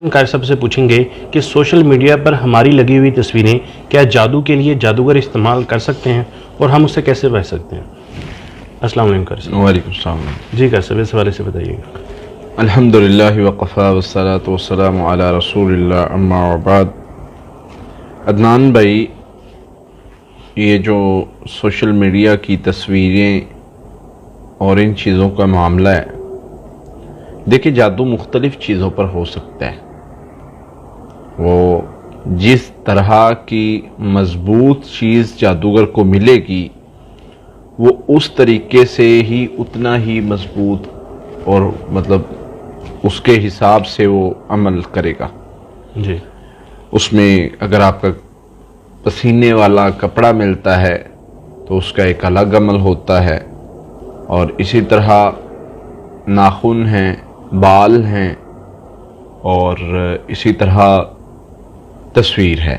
Car साहब से पूछेंगे कि सोशल मीडिया पर हमारी लगी हुई तस्वीरें क्या जादू के लिए जादूगर इस्तेमाल कर सकते हैं और हम उससे कैसे बच सकते हैं। अस्सलाम वालेकुम कार साहब। वालेकुम सलाम। जी कार साहब, इस हवाले से बताइएगा। अल्हम्दुलिल्लाह वक़फ़ा वस्सलातु वस्सलामु अला रसूलिल्लाह अम्मा बाद। अदनान भाई, ये जो सोशल मीडिया की तस्वीरें और इन चीज़ों का मामला है, देखिए जादू मुख्तलिफ़ चीज़ों पर हो सकता है। वो जिस तरह की मजबूत चीज़ जादूगर को मिलेगी वो उस तरीके से ही उतना ही मजबूत और मतलब उसके हिसाब से वो अमल करेगा। जी, उसमें अगर आपका पसीने वाला कपड़ा मिलता है तो उसका एक अलग अमल होता है, और इसी तरह नाखून हैं, बाल हैं, और इसी तरह तस्वीर है।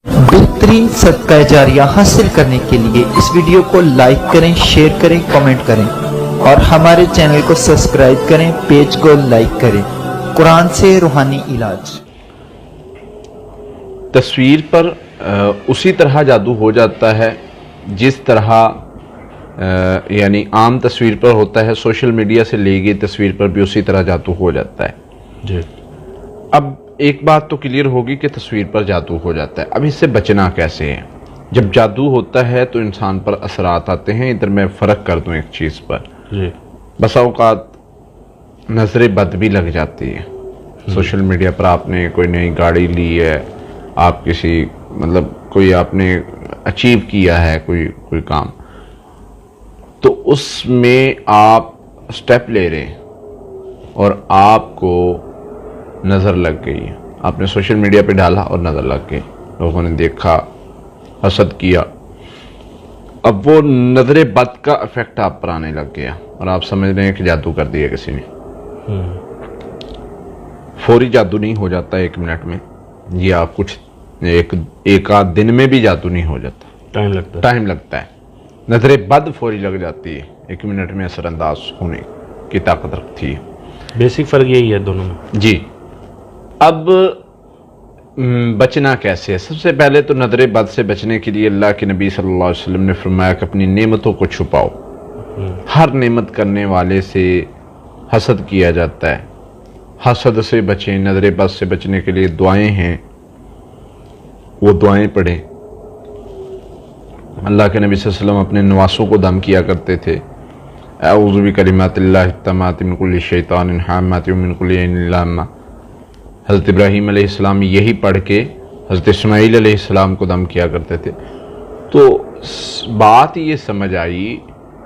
बेहतरीन सदका जारिया हासिल करने के लिए इस वीडियो को लाइक करें, शेयर करें, कमेंट करें और हमारे चैनल को सब्सक्राइब करें, पेज को लाइक करें। कुरान से रूहानी इलाज। तस्वीर पर उसी तरह जादू हो जाता है जिस तरह यानी आम तस्वीर पर होता है, सोशल मीडिया से ली गई तस्वीर पर भी उसी तरह जादू हो जाता है। जी, अब एक बात तो क्लियर होगी कि तस्वीर पर जादू हो जाता है। अब इससे बचना कैसे है। जब जादू होता है तो इंसान पर असरात आते हैं। इधर मैं फ़र्क कर दूं एक चीज़ पर। जी, बसा औकात नज़र बद भी लग जाती है। सोशल मीडिया पर आपने कोई नई गाड़ी ली है, आप किसी मतलब कोई आपने अचीव किया है कोई काम, तो उसमें आप स्टेप ले रहे हैं और आपको नज़र लग गई है। आपने सोशल मीडिया पे डाला और नज़र लग गई, लोगों ने देखा, हसद किया। अब वो नज़र बद का इफेक्ट आप पर आने लग गया और आप समझ रहे हैं कि जादू कर दिया किसी ने। फौरी जादू नहीं हो जाता 1 मिनट में, या कुछ एक आध दिन में भी जादू नहीं हो जाता, टाइम लगता है। नज़र बद फौरी लग जाती है, 1 मिनट में असरअंदाज होने की ताकत रखती है। बेसिक फ़र्क यही है दोनों में। जी, अब बचना कैसे है। सबसे पहले तो नज़र बद से बचने के लिए अल्लाह के नबी सल्लल्लाहु अलैहि वसल्लम ने फरमाया कि अपनी नेमतों को छुपाओ। हर नेमत करने वाले से हसद किया जाता है। हसद से बचें, नज़र बद से बचने के लिए दुआएं हैं, वो दुआएं पढ़ें। अल्लाह के नबी सल्लल्लाहु अलैहि वसल्लम अपने नवासों को दम किया करते थे। अऊज़ु बिकलिमातिल्लाहि त्ताम्माति मिन कुल्लि शैतानिन हाम्मातिन मिन कुल्लि ऐनिन लाम्मा। हज़रत इब्राहीम अलैहिस्सलाम यही पढ़ के हज़रत इस्माईल अलैहिस्सलाम को दम किया करते थे। तो बात ये समझ आई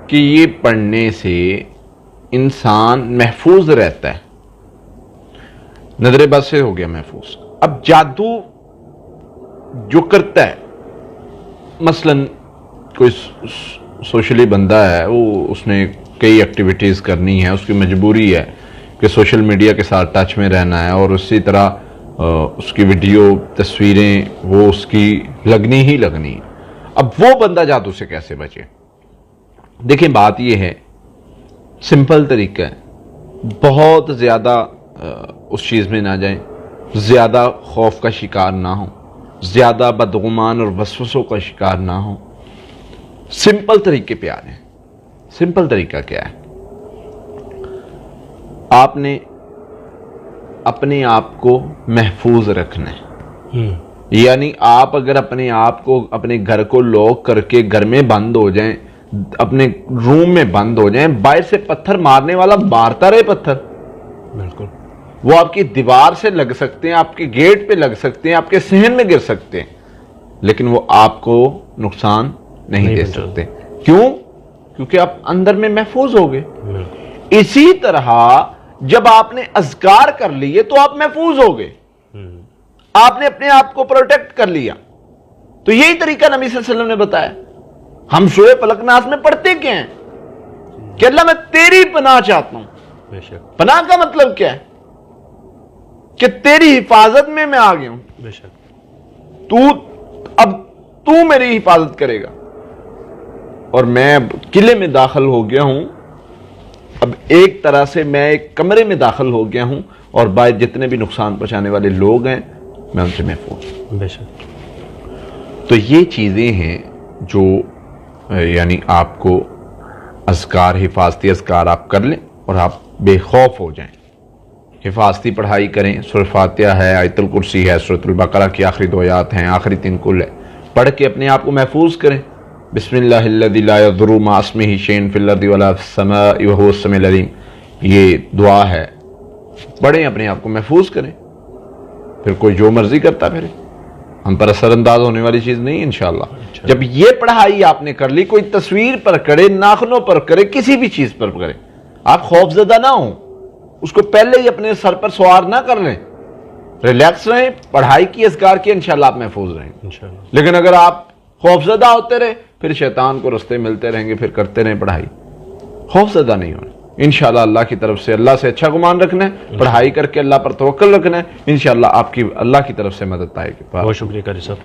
कि ये पढ़ने से इंसान महफूज रहता है, नज़र बद से हो गया महफूज। अब जादू जो करता है, मसलन कोई सोशली बंदा है, वो उसने कई एक्टिविटीज़ करनी है, उसकी मजबूरी है कि सोशल मीडिया के साथ टच में रहना है, और उसी तरह उसकी वीडियो तस्वीरें वो उसकी लगनी ही लगनी है। अब वो बंदा जादू से कैसे बचे। देखिए बात ये है, सिंपल तरीका है, बहुत ज़्यादा उस चीज़ में ना जाएं, ज़्यादा खौफ का शिकार ना हो, ज़्यादा बदगुमान और वसवसों का शिकार ना हो। सिंपल तरीके पे आ रहे हैं। सिंपल तरीका क्या है, आपने अपने आप को महफूज रखना है। यानी आप अगर अपने आप को, अपने घर को लॉक करके घर में बंद हो जाएं, अपने रूम में बंद हो जाएं, बाहर से पत्थर मारने वाला मारता रहे पत्थर। बिल्कुल, वो आपकी दीवार से लग सकते हैं, आपके गेट पे लग सकते हैं, आपके सहन में गिर सकते हैं, लेकिन वो आपको नुकसान नहीं दे सकते। क्यों? क्योंकि आप अंदर में महफूज हो गए। इसी तरह जब आपने अज़कार कर लिए तो आप महफूज हो गए, आपने अपने आप को प्रोटेक्ट कर लिया। तो यही तरीका नबी सल्लल्लाहु अलैहि वसल्लम ने बताया। हम सूरह फलक नास में पढ़ते क्या हैं कि अल्लाह मैं तेरी पनाह चाहता हूं। बेशक। पनाह का मतलब क्या है कि तेरी हिफाजत में मैं आ गया हूं, बेशक। अब तू मेरी हिफाजत करेगा, और मैं अब किले में दाखिल हो गया हूं, اب ایک طرح سے میں ایک کمرے میں داخل ہو گیا ہوں اور باہر جتنے بھی نقصان پہنچانے والے لوگ ہیں میں ان سے محفوظ ہوں۔ بے شک۔ تو یہ چیزیں ہیں جو یعنی آپ کو اذکار، حفاظتی اذکار آپ کر لیں اور آپ بے خوف ہو جائیں۔ حفاظتی پڑھائی کریں، سورہ فاتحہ ہے، آیت الکرسی ہے، سورۃ البقرہ کی آخری 2 آیات ہیں، آخری 3 کل ہے، پڑھ کے اپنے آپ کو محفوظ کریں۔ بسم اللہ الذی لا یضر مع اسمہ شیء فی الارض ولا فی السماء وہو السمیع العلیم، یہ دعا ہے، پڑھیں، اپنے آپ کو محفوظ کریں، پھر کوئی جو مرضی کرتا پھرے، ہم پر اثر انداز ہونے والی چیز نہیں انشاءاللہ۔ جب یہ پڑھائی آپ نے کر لی، کوئی تصویر پر کرے، ناخنوں پر کرے، کسی بھی چیز پر کرے، آپ خوف زدہ نہ ہوں، اس کو پہلے ہی اپنے سر پر سوار نہ کر لیں، ریلیکس رہیں، پڑھائی کی، اذکار کی، انشاءاللہ آپ محفوظ رہیں گے۔ انشاءاللہ۔ لیکن اگر آپ خوف زدہ ہوتے رہے، پھر شیطان کو رستے ملتے رہیں گے، پھر کرتے رہیں پڑھائی۔ خوف زدہ نہیں ہونا، انشاءاللہ اللہ کی طرف سے اللہ سے اچھا گمان رکھنا ہے، پڑھائی کر کے اللہ پر توکل رکھنا ہے، انشاءاللہ آپ کی اللہ کی طرف سے مدد آئے گی۔ بہت شکریہ قاری صاحب۔